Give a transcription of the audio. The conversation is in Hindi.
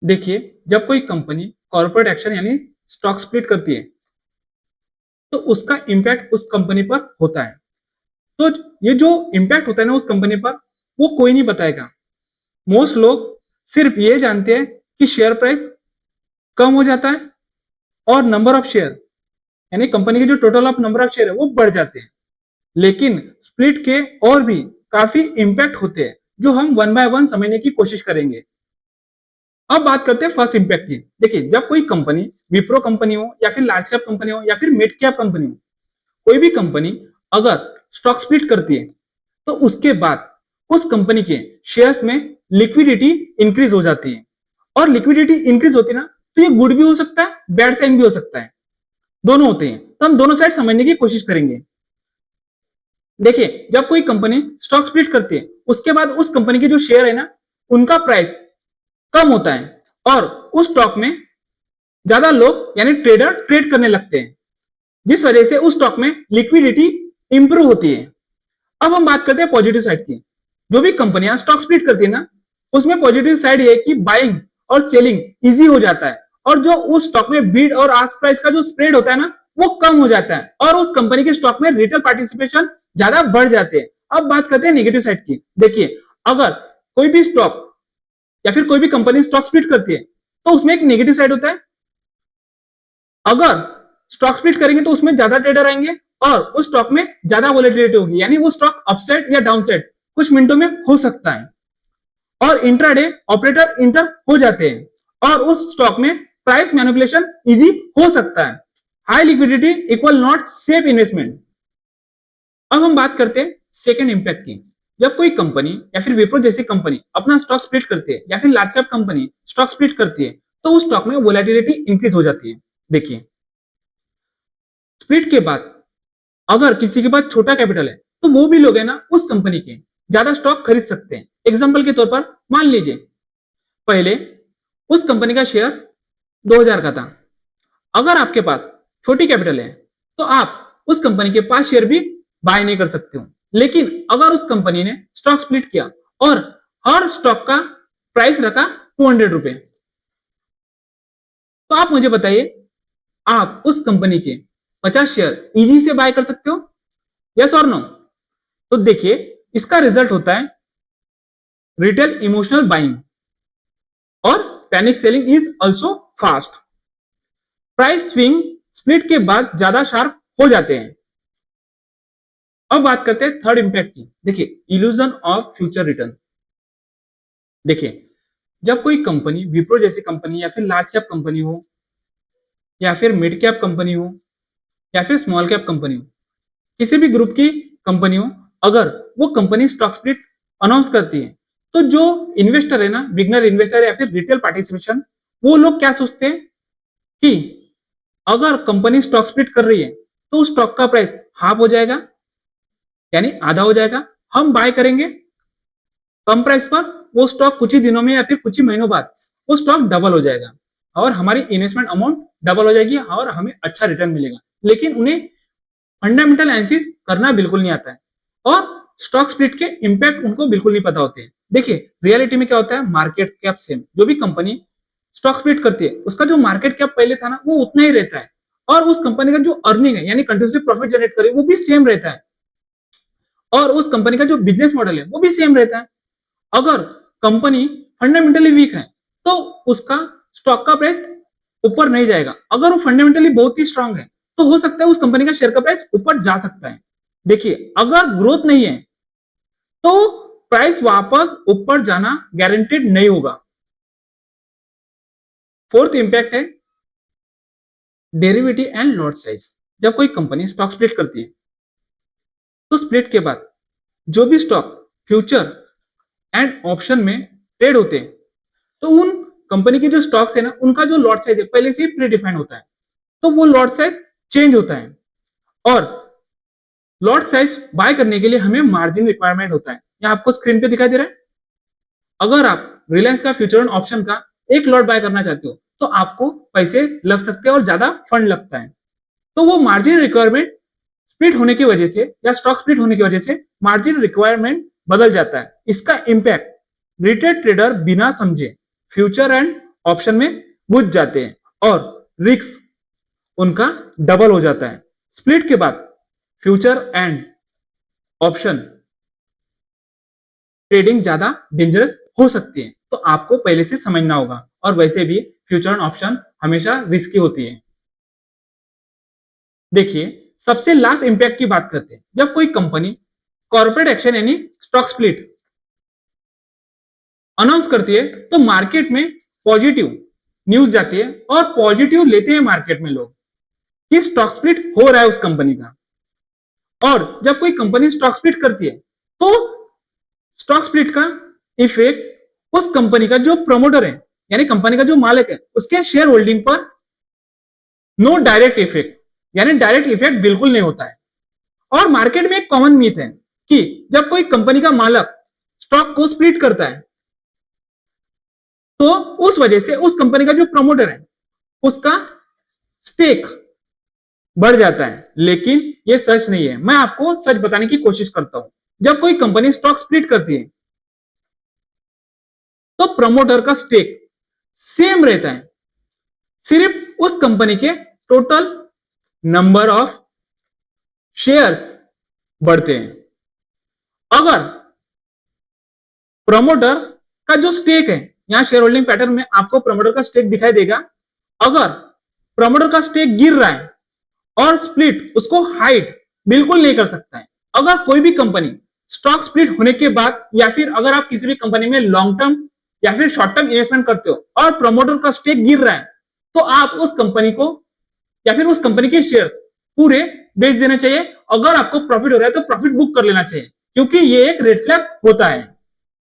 देखिए, जब कोई कंपनी कॉर्पोरेट एक्शन यानी स्टॉक स्प्लिट करती है, तो उसका इम्पैक्ट उस कंपनी पर होता है। तो ये जो इम्पैक्ट होता है ना उस कंपनी पर, वो कोई नहीं बताएगा। मोस्ट लोग सिर्फ ये जानते हैं कि शेयर प्राइस कम हो जाता है और नंबर ऑफ शेयर यानी कंपनी के जो total of number of share है वो बढ़ जाते हैं। लेकिन स्प्लिट के और भी काफी इम्पैक्ट होते हैं जो हम वन बाय वन समझने की कोशिश करेंगे। अब बात करते हैं फर्स्ट इम्पैक्ट की। देखिए, जब कोई कंपनी विप्रो कंपनी हो या फिर लार्ज कैप कंपनी हो या फिर मिड कैप कंपनी हो, कोई भी कंपनी अगर स्टॉक स्प्लिट करती है तो उसके बाद उस कंपनी के शेयर्स में लिक्विडिटी इंक्रीज हो जाती है। और लिक्विडिटी इंक्रीज होती है ना, तो ये गुड भी हो सकता है, बैड साइन भी हो सकता है, दोनों होते हैं। तो हम दोनों साइड समझने की कोशिश करेंगे। देखिए, जब कोई कंपनी स्टॉक स्प्लिट करती है उसके बाद उस कंपनी के जो शेयर है ना, उनका प्राइस कम होता है और उस स्टॉक में ज्यादा लोग यानी ट्रेडर ट्रेड करने लगते हैं, जिस वजह से उस स्टॉक में लिक्विडिटी इंप्रूव होती है। अब हम बात करते हैं पॉजिटिव साइड की। जो भी कंपनियां स्टॉक स्प्लिट करती है ना, उसमें पॉजिटिव साइड ये है कि बाइंग और सेलिंग इजी हो जाता है और जो उस स्टॉक में बीड और आस्क प्राइस का जो स्प्रेड होता है ना, वो कम हो जाता है और उस कंपनी के स्टॉक में रिटेल पार्टिसिपेशन ज्यादा बढ़ जाते हैं। अब बात करते हैं नेगेटिव साइड की। देखिए, अगर कोई भी स्टॉक या फिर कोई भी कंपनी स्टॉक स्प्लिट करती है तो उसमें एक नेगेटिव साइड होता है। अगर स्टॉक स्प्लिट करेंगे तो उसमें ज्यादा ट्रेडर आएंगे और उस स्टॉक में ज्यादा वॉलेटिलिटी होगी, यानी वो स्टॉक अपसाइड या डाउनसाइड कुछ मिनटों में हो सकता है। और इंट्राडे ऑपरेटर इंटर हो जाते हैं और उस स्टॉक में प्राइस मैनिपुलेशन इजी हो सकता है। High liquidity equal not safe investment. अब हम बात करते हैं सेकेंड इंपैक्ट की। जब कोई कंपनी या फिर विप्रो जैसी कंपनी अपना स्टॉक स्प्लिट करती है या फिर large cap company stock split करती है, तो उस स्टॉक में वोलेटिलिटी इंक्रीज हो जाती है। देखिए, स्प्लिट के बाद अगर किसी के पास छोटा कैपिटल है तो वो भी लोग है ना उस कंपनी के ज्यादा स्टॉक खरीद सकते हैं। एग्जांपल के तौर पर मान लीजिए, पहले उस कंपनी का शेयर 2000 का था। अगर आपके पास छोटी कैपिटल है तो आप उस कंपनी के 5 शेयर भी बाय नहीं कर सकते हो। लेकिन अगर उस कंपनी ने स्टॉक स्प्लिट किया और हर स्टॉक का प्राइस रखा 200 रुपए, तो आप मुझे बताइए, आप उस कंपनी के 50 शेयर इजी से बाय कर सकते हो? यस और नो? तो देखिए, इसका रिजल्ट होता है रिटेल इमोशनल बाइंग और panic selling is also fast. Price swing split के बाद ज्यादा शार्प हो जाते हैं। अब बात करते हैं थर्ड इंपैक्ट की। देखिए, इल्यूजन ऑफ फ्यूचर रिटर्न। देखिए, जब कोई कंपनी विप्रो जैसी कंपनी या फिर लार्ज कैप कंपनी हो या फिर मिड कैप कंपनी हो या फिर स्मॉल कैप कंपनी हो, किसी भी ग्रुप की कंपनी हो, अगर वो कंपनी स्टॉक स्प्लिट अनाउंस करती है तो जो इन्वेस्टर है ना, बिगनर इन्वेस्टर या फिर रिटेल पार्टिसिपेशन, वो लोग क्या सोचते हैं कि अगर कंपनी स्टॉक स्प्लिट कर रही है तो उस स्टॉक का प्राइस हाफ हो जाएगा यानी आधा हो जाएगा, हम बाय करेंगे कम प्राइस पर, वो स्टॉक कुछ ही दिनों में या फिर कुछ ही महीनों बाद वो स्टॉक डबल हो जाएगा और हमारी इन्वेस्टमेंट अमाउंट डबल हो जाएगी और हमें अच्छा रिटर्न मिलेगा। लेकिन उन्हें फंडामेंटल एनालिसिस करना बिल्कुल नहीं आता है और स्टॉक स्प्लिट के इंपैक्ट उनको बिल्कुल नहीं पता होते हैं। देखिए, रियलिटी में क्या होता है, मार्केट कैप सेम, जो भी कंपनी स्टॉक स्प्लिट करती है उसका जो मार्केट कैप पहले था ना, वो उतना ही रहता है और उस कंपनी का जो अर्निंग है यानी कंटिन्यूसली प्रॉफिट जनरेट करे वो भी सेम रहता है और उस कंपनी का जो बिजनेस मॉडल है वो भी सेम रहता है। अगर कंपनी फंडामेंटली वीक है तो उसका स्टॉक का प्राइस ऊपर नहीं जाएगा। अगर वो फंडामेंटली बहुत ही स्ट्रांग है तो हो सकता है उस कंपनी का शेयर का प्राइस ऊपर जा सकता है। देखिए, अगर ग्रोथ नहीं है तो प्राइस वापस ऊपर जाना गारंटेड नहीं होगा। फोर्थ इंपैक्ट है डेरिवेटिव एंड लॉट साइज। जब कोई कंपनी स्टॉक स्प्लिट करती है तो स्प्लिट के बाद जो भी स्टॉक फ्यूचर एंड ऑप्शन में ट्रेड होते हैं, तो उन कंपनी के जो स्टॉक्स है ना, उनका जो लॉट साइज है पहले से ही प्री डिफाइंड होता है, तो वो लॉट साइज चेंज होता है और लॉट साइज बाय करने के लिए हमें मार्जिन रिक्वायरमेंट होता है। यहाँ आपको स्क्रीन पे दिखाई दे रहा है, अगर आप रिलायंस का फ्यूचर एंड ऑप्शन का एक लॉट बाय करना चाहते हो तो आपको पैसे लग सकते हैं और ज्यादा फंड लगता है। तो वो मार्जिन रिक्वायरमेंट स्प्लिट होने की वजह से या स्टॉक स्प्लिट होने की वजह से मार्जिन रिक्वायरमेंट बदल जाता है। इसका इंपैक्ट रिटेल ट्रेडर बिना समझे फ्यूचर एंड ऑप्शन में बुझ जाते हैं और रिस्क उनका डबल हो जाता है। स्प्लिट के बाद फ्यूचर एंड ऑप्शन ट्रेडिंग ज्यादा डेंजरस हो सकती है, तो आपको पहले से समझना होगा। और वैसे भी फ्यूचर एंड ऑप्शन हमेशा रिस्की होती है। देखिए, सबसे लास्ट इंपैक्ट की बात करते हैं। जब कोई कंपनी कॉर्पोरेट एक्शन यानी स्टॉक स्प्लिट अनाउंस करती है तो मार्केट में पॉजिटिव न्यूज जाती है और पॉजिटिव लेते हैं मार्केट में लोग कि स्टॉक स्प्लिट हो रहा है उस कंपनी का। और जब कोई कंपनी स्टॉक स्प्लिट करती है तो स्टॉक स्प्लिट का इफेक्ट उस कंपनी का जो प्रमोटर है यानी कंपनी का जो मालिक है उसके शेयर होल्डिंग पर नो डायरेक्ट इफेक्ट यानी डायरेक्ट इफेक्ट बिल्कुल नहीं होता है। और मार्केट में एक कॉमन मीथ है कि जब कोई कंपनी का मालिक स्टॉक को स्प्लिट करता है तो उस वजह से उस कंपनी का जो प्रमोटर है उसका स्टेक बढ़ जाता है, लेकिन यह सच नहीं है। मैं आपको सच बताने की कोशिश करता हूं। जब कोई कंपनी स्टॉक स्प्लिट करती है तो प्रमोटर का स्टेक सेम रहता है, सिर्फ उस कंपनी के टोटल नंबर ऑफ शेयर्स बढ़ते हैं। अगर प्रमोटर का जो स्टेक है, यहां शेयर होल्डिंग पैटर्न में आपको प्रमोटर का स्टेक दिखाई देगा, अगर प्रमोटर का स्टेक गिर रहा है और स्प्लिट उसको हाइड बिल्कुल नहीं कर सकता है। अगर कोई भी कंपनी स्टॉक स्प्लिट होने के बाद या फिर अगर आप किसी भी कंपनी में लॉन्ग टर्म या फिर शॉर्ट टर्म इन्वेस्टमेंट करते हो और प्रमोटर का स्टेक गिर रहा है तो आप उस कंपनी को या फिर उस कंपनी के शेयर्स पूरे बेच देना चाहिए। अगर आपको प्रॉफिट हो रहा है तो प्रॉफिट बुक कर लेना चाहिए, क्योंकि ये एक रेड फ्लैग होता है।